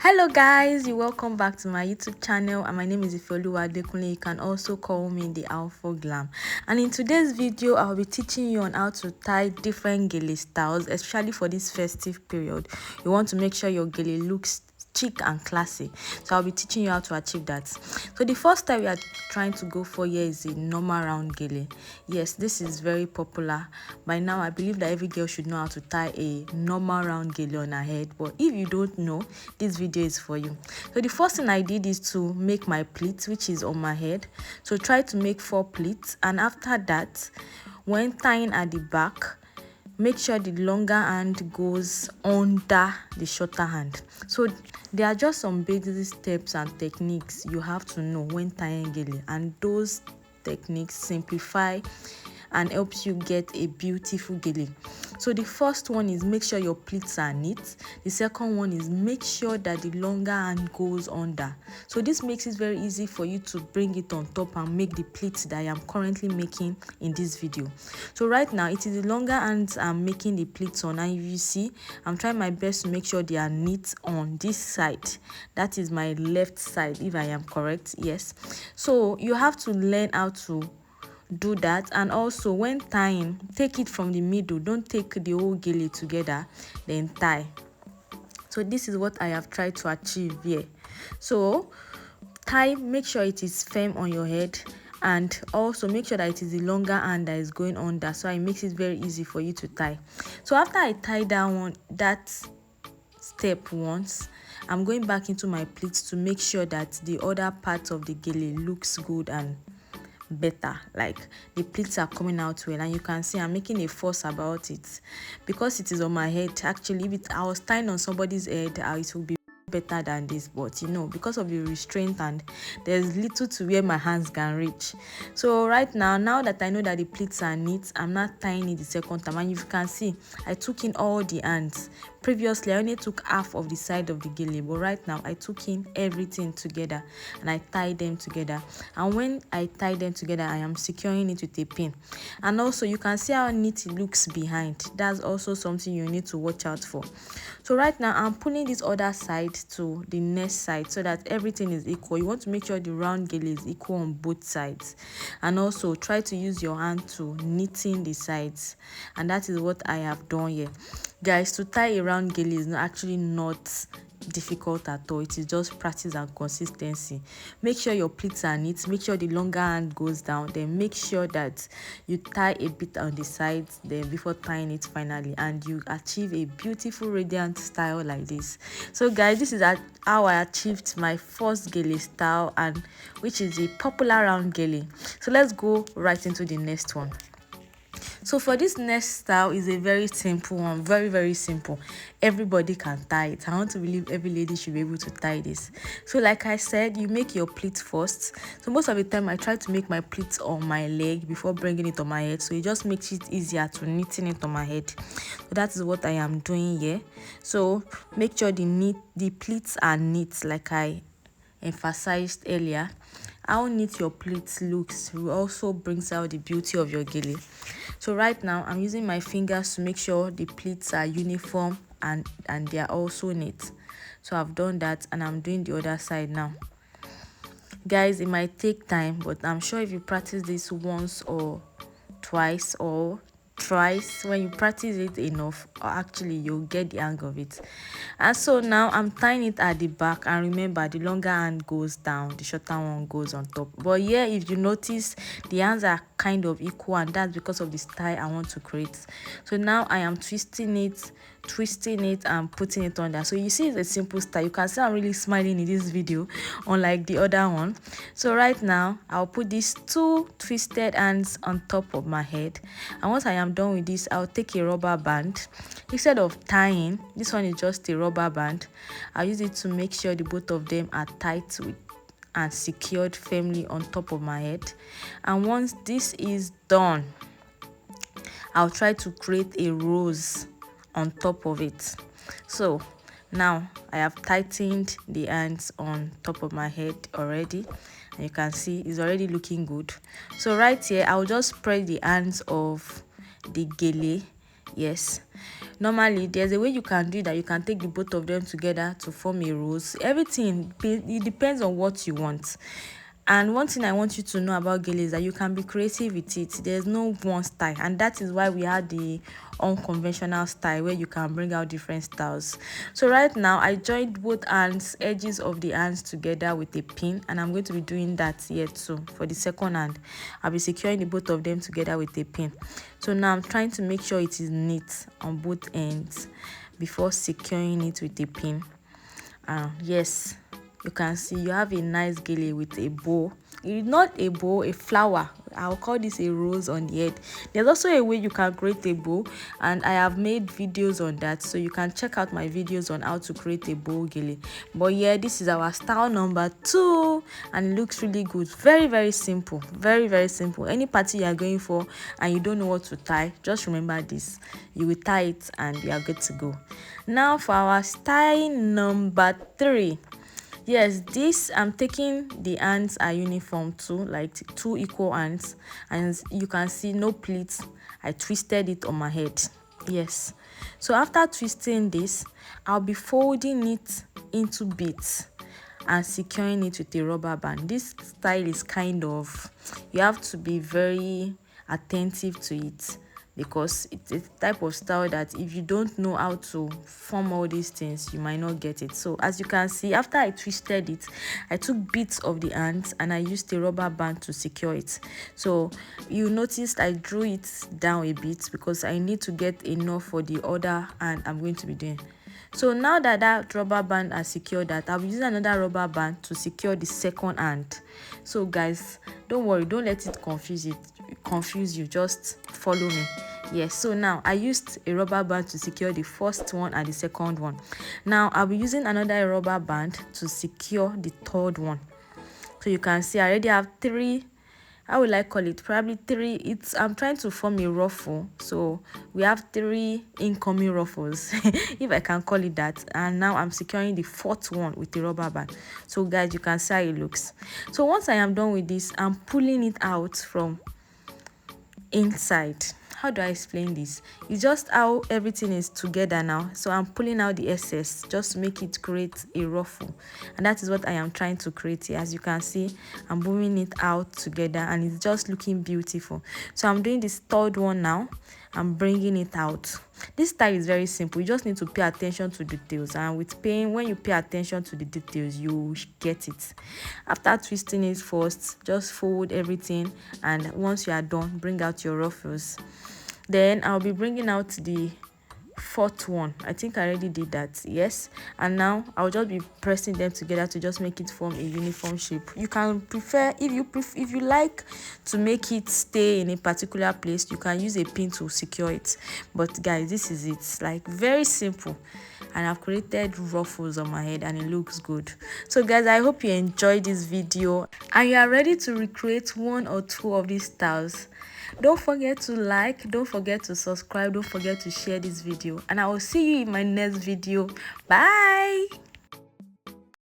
Hello guys, you welcome back to my YouTube channel, and my name is Ifeoluwa. You can also call me the Alpha Glam. And in today's video I'll be teaching you on how to tie different gele styles, especially for this festive period. You want to make sure your gele looks chic and classy, so I'll be teaching you how to achieve that. So the first style we are trying to go for here is a normal round gele. Yes, this is very popular by now. I believe that every girl should know how to tie a normal round gele on her head, but if you don't know, this video is for you. So the first thing I did is to make my pleats, which is on my head. So try to make 4 pleats, and after that, when tying at the back, make sure the longer hand goes under the shorter hand. So there are just some basic steps and techniques you have to know when tying gele, and those techniques simplify and helps you get a beautiful gele. So the first one is make sure your pleats are neat. The second one is make sure that the longer hand goes under. So this makes it very easy for you to bring it on top and make the pleats that I am currently making in this video. So right now it is the longer hands I'm making the pleats on, and if you see, I'm trying my best to make sure they are neat on this side. That is my left side, if I am correct. Yes, so you have to learn how to do that. And also when tying, take it from the middle, don't take the whole gele together then tie. So this is what I have tried to achieve here. So tie, make sure it is firm on your head, and also make sure that it is the longer hand that is going under, so it makes it very easy for you to tie. So after I tie that step once, I'm going back into my pleats to make sure that the other part of the gele looks good and better, like the pleats are coming out well. And you can see I'm making a fuss about it because it is on my head. Actually, if I was tying on somebody's head, it would be better than this, but you know, because of the restraint and there's little to where my hands can reach. So right now that I know that the pleats are neat, I'm not tying it the second time, and you can see I took in all the hands. Previously I only took half of the side of the gele, but right now I took in everything together and I tied them together. And when I tie them together, I am securing it with a pin. And also you can see how neat it looks behind. That's also something you need to watch out for. So right now I'm pulling this other side to the next side so that everything is equal. You want to make sure the round gele is equal on both sides, and also try to use your hand to knitting the sides, and that is what I have done here. Guys, to tie a round gele is actually not difficult at all. It is just practice and consistency. Make sure your pleats are neat, make sure the longer hand goes down, then make sure that you tie a bit on the sides then before tying it finally, and you achieve a beautiful radiant style like this. So guys, this is how I achieved my first gele style, and which is a popular round gele. So let's go right into the next one. So for this next style is a very simple one, very simple. Everybody can tie it. I want to believe every lady should be able to tie this. So like I said, you make your pleats first. So most of the time I try to make my pleats on my leg before bringing it on my head, so it just makes it easier to knitting it on my head. So that is what I am doing here. So make sure the pleats are neat, like I emphasized earlier. How neat your pleats looks also brings out the beauty of your gele. So right now I'm using my fingers to make sure the pleats are uniform and they are also neat. So I've done that, and I'm doing the other side now. Guys, it might take time, but I'm sure if you practice this once or twice or thrice, when you practice it enough, actually you'll get the hang of it. And so now I'm tying it at the back, and remember the longer hand goes down, the shorter one goes on top. But here, if you notice, the hands are kind of equal, and that's because of the style I want to create. So now I am twisting it and putting it on there. So you see, it's a simple style. You can see I'm really smiling in this video, unlike the other one. So right now I'll put these 2 twisted hands on top of my head, and once I am done with this, I'll take a rubber band. Instead of tying, this one is just a rubber band. I'll use it to make sure the both of them are tight with and secured firmly on top of my head. And once this is done, I'll try to create a rose on top of it. So now I have tightened the hands on top of my head already, and you can see it's already looking good. So right here I'll just spread the hands of the gele. Yes, normally there's a way you can do that. You can take the both of them together to form a rose. Everything, it depends on what you want. And one thing I want you to know about gele is that you can be creative with it. There's no one style, and that is why we had the unconventional style where you can bring out different styles. So right now I joined both edges of the hands together with a pin, and I'm going to be doing that here too. For the second hand, I'll be securing the both of them together with a pin. So now I'm trying to make sure it is neat on both ends before securing it with a pin. Yes, you can see you have a nice gele with a bow. It's not a bow, a flower. I'll call this a rose on the head. There's also a way you can create a bow, and I have made videos on that, so you can check out my videos on how to create a bow gele. But yeah, this is our style number 2, and it looks really good. Very simple, very simple. Any party you are going for and you don't know what to tie, just remember this. You will tie it and you are good to go. Now for our style number 3. Yes, this, I'm taking the hands are uniform too, like 2 equal hands, and you can see no pleats. I twisted it on my head. Yes, so after twisting this, I'll be folding it into bits and securing it with a rubber band. This style is kind of, you have to be very attentive to it, because it's a type of style that if you don't know how to form all these things, you might not get it. So as you can see, after I twisted it, I took bits of the hands and I used a rubber band to secure it. So you noticed I drew it down a bit because I need to get enough for the other hand I'm going to be doing. So now that that rubber band has secured that, I'll be using another rubber band to secure the second hand. So guys, don't worry, don't let it confuse you, just follow me. Yes, so now I used a rubber band to secure the first one and the second one. Now I'll be using another rubber band to secure the third one. So you can see I already have 3, how will I call it, probably 3. I'm trying to form a ruffle, so we have 3 incoming ruffles if I can call it that. And now I'm securing the 4th one with the rubber band. So guys, you can see how it looks. So once I am done with this, I'm pulling it out from inside. How do I explain this? It's just how everything is together now. So I'm pulling out the excess just to make it create a ruffle, and that is what I am trying to create here. As you can see, I'm moving it out together and it's just looking beautiful. So I'm doing this 3rd one now. I'm bringing it out. This style is very simple. You just need to pay attention to details, and with pain, when you pay attention to the details, you get it. After twisting it first, just fold everything, and once you are done, bring out your ruffles. Then I'll be bringing out the 4th one. I think I already did that. Yes, and now I'll just be pressing them together to just make it form a uniform shape. You can prefer, if you like to make it stay in a particular place, you can use a pin to secure it. But guys, this is it, like very simple, and I've created ruffles on my head and it looks good. So guys, I hope you enjoyed this video and you are ready to recreate 1 or 2 of these styles. Don't forget to like, don't forget to subscribe, don't forget to share this video, and I will see you in my next video. Bye.